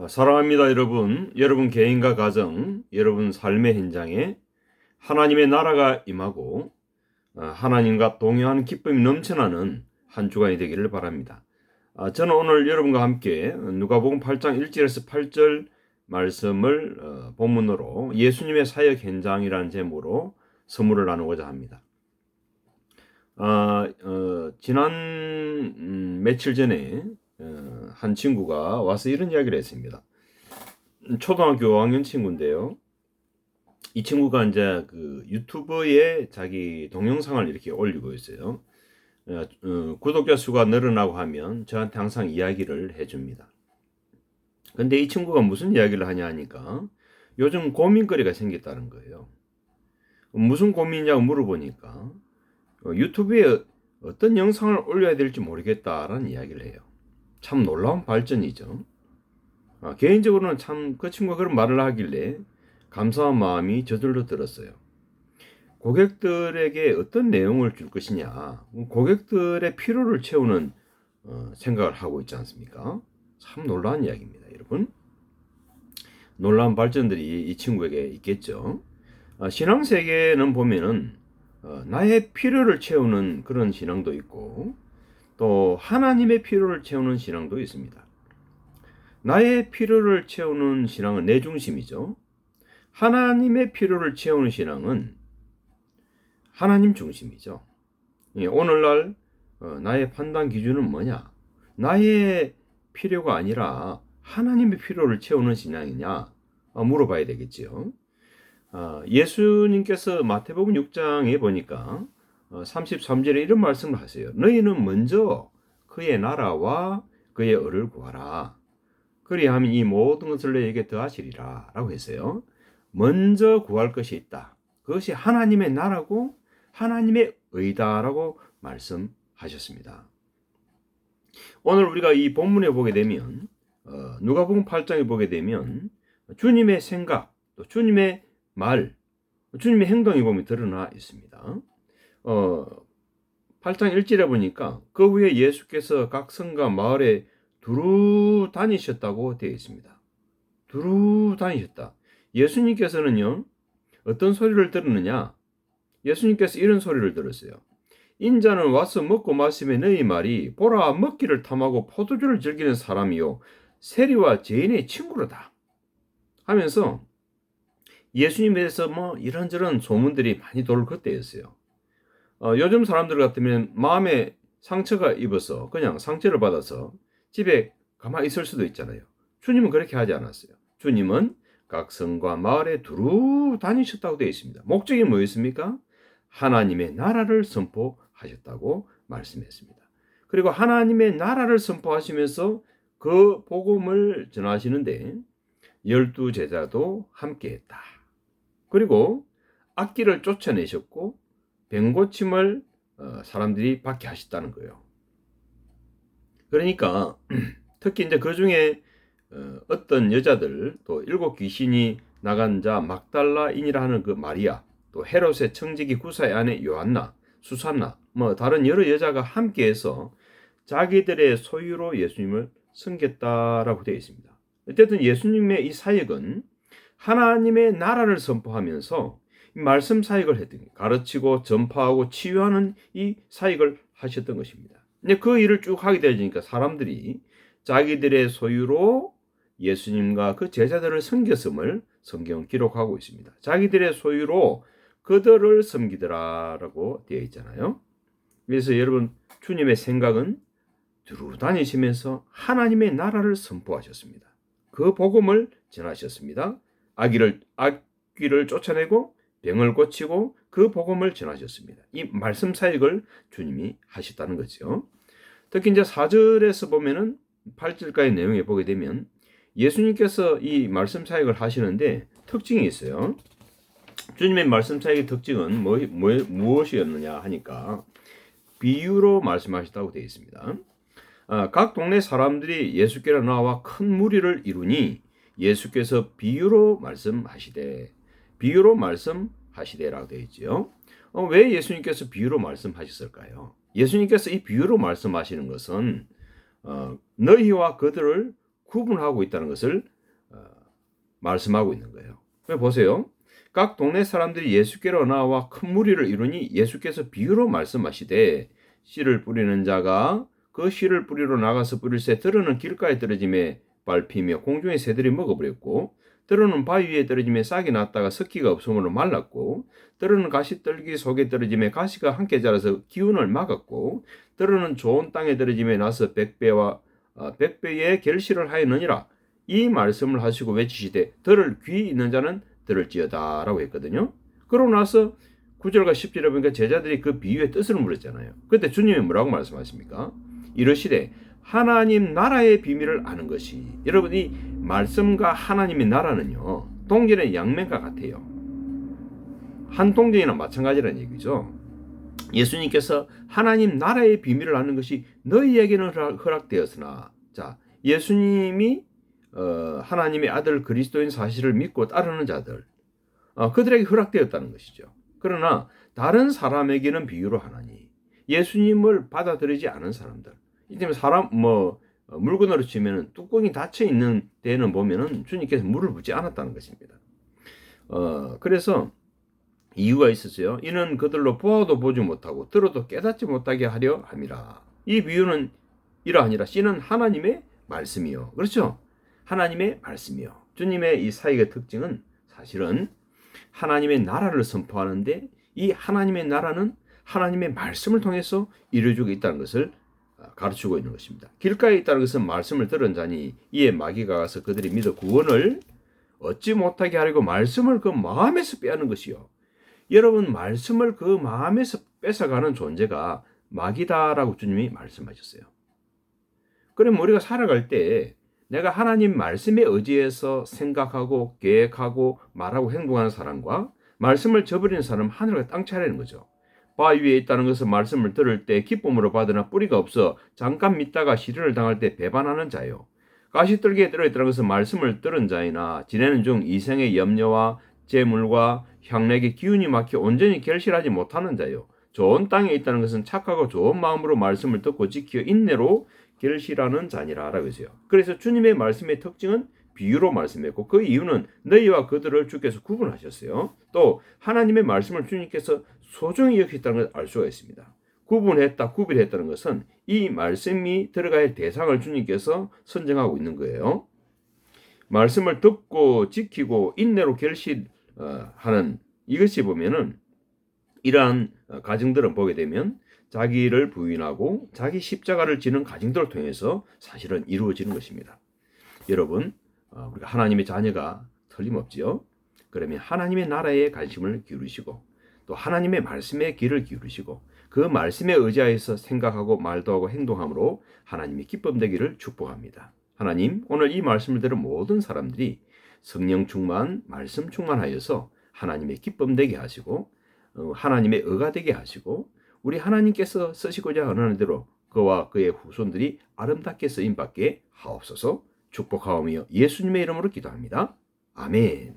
사랑합니다, 여러분. 여러분 개인과 가정, 여러분 삶의 현장에 하나님의 나라가 임하고 하나님과 동행하는 기쁨이 넘쳐나는 한 주간이 되기를 바랍니다. 저는 오늘 여러분과 함께 누가복음 8장 1절에서 8절 말씀을 본문으로 예수님의 사역 현장이라는 제목으로 선물을 나누고자 합니다. 지난 며칠 전에 한 친구가 와서 이런 이야기를 했습니다. 초등학교 5학년 친구인데요. 이 친구가 이제 그 유튜브에 자기 동영상을 이렇게 올리고 있어요. 구독자 수가 늘어나고 하면 저한테 항상 이야기를 해줍니다. 근데 이 친구가 무슨 이야기를 하냐 하니까 요즘 고민거리가 생겼다는 거예요. 무슨 고민이냐고 물어보니까 유튜브에 어떤 영상을 올려야 될지 모르겠다라는 이야기를 해요. 참 놀라운 발전이죠. 개인적으로는 참 그 친구가 그런 말을 하길래 감사한 마음이 저절로 들었어요. 고객들에게 어떤 내용을 줄 것이냐, 고객들의 필요를 채우는 생각을 하고 있지 않습니까? 참 놀라운 이야기입니다, 여러분. 놀라운 발전들이 이 친구에게 있겠죠. 신앙 세계는 보면은 나의 필요를 채우는 그런 신앙도 있고 또 하나님의 필요를 채우는 신앙도 있습니다. 나의 필요를 채우는 신앙은 내 중심이죠. 하나님의 필요를 채우는 신앙은 하나님 중심이죠. 오늘날 나의 판단 기준은 뭐냐? 나의 필요가 아니라 하나님의 필요를 채우는 신앙이냐? 물어봐야 되겠지요. 예수님께서 마태복음 6장에 보니까 33절에 이런 말씀을 하세요. 너희는 먼저 그의 나라와 그의 의를 구하라. 그리하면 이 모든 것을 너희에게 더하시리라 라고 했어요. 먼저 구할 것이 있다. 그것이 하나님의 나라고 하나님의 의다라고 말씀하셨습니다. 오늘 우리가 이 본문에 보게 되면 누가복음 8장에 보게 되면 주님의 생각, 또 주님의 말, 주님의 행동이 보면 드러나 있습니다. 8장 1절에 보니까 그 후에 예수께서 각 성과 마을에 두루 다니셨다고 되어 있습니다. 두루 다니셨다. 예수님께서는요, 어떤 소리를 들었느냐? 예수님께서 이런 소리를 들었어요. 인자는 와서 먹고 마시며 너희 말이 보라 먹기를 탐하고 포도주를 즐기는 사람이요 세리와 죄인의 친구로다 하면서 예수님에 대해서 뭐 이런저런 소문들이 많이 돌 그때였어요. 요즘 사람들 같으면 마음에 상처가 입어서 그냥 상처를 받아서 집에 가만히 있을 수도 있잖아요. 주님은 그렇게 하지 않았어요. 주님은 각 성과 마을에 두루 다니셨다고 되어 있습니다. 목적이 뭐였습니까? 하나님의 나라를 선포하셨다고 말씀했습니다. 그리고 하나님의 나라를 선포하시면서 그 복음을 전하시는데 12 제자도 함께했다. 그리고 악기를 쫓아내셨고 병고침을 사람들이 받게 하셨다는 거예요. 그러니까 특히 이제 그 중에 어떤 여자들, 또 7 귀신이 나간 자 막달라인이라 하는 그 마리아, 또 헤롯의 청지기 구사의 아내 요한나, 수산나, 뭐 다른 여러 여자가 함께해서 자기들의 소유로 예수님을 섬겼다라고 되어 있습니다. 어쨌든 예수님의 이 사역은 하나님의 나라를 선포하면서 말씀 사역을 했던 거예요. 가르치고 전파하고 치유하는 이 사역을 하셨던 것입니다. 근데 그 일을 쭉 하게 되니까 사람들이 자기들의 소유로 예수님과 그 제자들을 섬겼음을 성경은 기록하고 있습니다. 자기들의 소유로 그들을 섬기더라라고 되어 있잖아요. 그래서 여러분 주님의 생각은 두루 다니시면서 하나님의 나라를 선포하셨습니다. 그 복음을 전하셨습니다. 악귀를 쫓아내고 병을 고치고 그 복음을 전하셨습니다. 이 말씀 사역을 주님이 하셨다는 거죠. 특히 이제 4절에서 보면은 8절까지 내용에 보게 되면 예수님께서 이 말씀 사역을 하시는데 특징이 있어요. 주님의 말씀 사역의 특징은 무엇이었느냐 하니까 비유로 말씀하셨다고 되어 있습니다. 각 동네 사람들이 예수께로 나와 큰 무리를 이루니 예수께서 비유로 말씀하시되라고 되어 있죠. 왜 예수님께서 비유로 말씀하셨을까요? 예수님께서 이 비유로 말씀하시는 것은 너희와 그들을 구분하고 있다는 것을 말씀하고 있는 거예요. 보세요. 각 동네 사람들이 예수께로 나와 큰 무리를 이루니 예수께서 비유로 말씀하시되 씨를 뿌리는 자가 그 씨를 뿌리러 나가서 뿌릴새 들어는 길가에 떨어짐에 밟히며 공중의 새들이 먹어버렸고 들어는 바위 위에 떨어짐에 싹이 났다가 섞기가 없으므로 말랐고 들어는 가시떨기 속에 떨어짐에 가시가 함께 자라서 기운을 막았고 들어는 좋은 땅에 떨어짐에 나서 백배의 결실을 하였느니라. 이 말씀을 하시고 외치시되 들을 귀 있는 자는 들을지어다 라고 했거든요. 그러고 나서 9절과 10절에 보니까 제자들이 그 비유의 뜻을 물었잖아요. 그때 주님이 뭐라고 말씀하십니까? 이르시되 하나님 나라의 비밀을 아는 것이, 여러분 이 말씀과 하나님의 나라는요 동전의 양면과 같아요. 한 동전이나 마찬가지라는 얘기죠. 예수님께서 하나님 나라의 비밀을 아는 것이 너희에게는 허락되었으나, 자, 예수님이 하나님의 아들 그리스도인 사실을 믿고 따르는 자들, 그들에게 허락되었다는 것이죠. 그러나 다른 사람에게는 비유로 하나니 예수님을 받아들이지 않은 사람들, 이때문에 물건으로 치면 뚜껑이 닫혀 있는 데는 보면은 주님께서 물을 붓지 않았다는 것입니다. 그래서 이유가 있었어요. 이는 그들로 보아도 보지 못하고 들어도 깨닫지 못하게 하려 함이라. 이 비유는 이러하니라. 씨는 하나님의 말씀이요. 그렇죠? 하나님의 말씀이요. 주님의 이 사역의 특징은 사실은 하나님의 나라를 선포하는데 이 하나님의 나라는 하나님의 말씀을 통해서 이루어지고 있다는 것을 가르치고 있는 것입니다. 길가에 있다는 것은 말씀을 들은 자니 이에 마귀가 가서 그들이 믿어 구원을 얻지 못하게 하려고 말씀을 그 마음에서 빼앗는 것이요. 여러분, 말씀을 그 마음에서 뺏어가는 존재가 마귀다라고 주님이 말씀하셨어요. 그럼 우리가 살아갈 때 내가 하나님 말씀에 의지해서 생각하고 계획하고 말하고 행동하는 사람과 말씀을 저버리는 사람, 하늘과 땅 차이라는 거죠. 바위 위에 있다는 것은 말씀을 들을 때 기쁨으로 받으나 뿌리가 없어 잠깐 믿다가 시련을 당할 때 배반하는 자요. 가시떨기에 들어있다는 것은 말씀을 들은 자이나 지내는 중 이생의 염려와 재물과 향락의 기운이 막혀 온전히 결실하지 못하는 자요. 좋은 땅에 있다는 것은 착하고 좋은 마음으로 말씀을 듣고 지켜 인내로 결실하는 자니라 라고 했어요. 그래서 주님의 말씀의 특징은 비유로 말씀했고 그 이유는 너희와 그들을 주께서 구분하셨어요. 또 하나님의 말씀을 주님께서 소중히 여기셨다는 걸 알 수가 있습니다. 구별했다는 것은 이 말씀이 들어갈 야 대상을 주님께서 선정하고 있는 거예요. 말씀을 듣고 지키고 인내로 결실하는 이것이 보면은 이러한 가정들은 보게 되면 자기를 부인하고 자기 십자가를 지는 가정들을 통해서 사실은 이루어지는 것입니다. 여러분, 우리가 하나님의 자녀가 틀림없지요. 그러면 하나님의 나라에 관심을 기울이시고 또 하나님의 말씀에 귀를 기울이시고 그 말씀에 의지하여서 생각하고 말도 하고 행동함으로 하나님의 기쁨 되기를 축복합니다. 하나님, 오늘 이 말씀을 들은 모든 사람들이 성령 충만, 말씀 충만하여서 하나님의 기쁨 되게 하시고 하나님의 의가 되게 하시고 우리 하나님께서 쓰시고자 하는 대로 그와 그의 후손들이 아름답게 쓰임받게 하옵소서. 축복하오며 예수님의 이름으로 기도합니다. 아멘.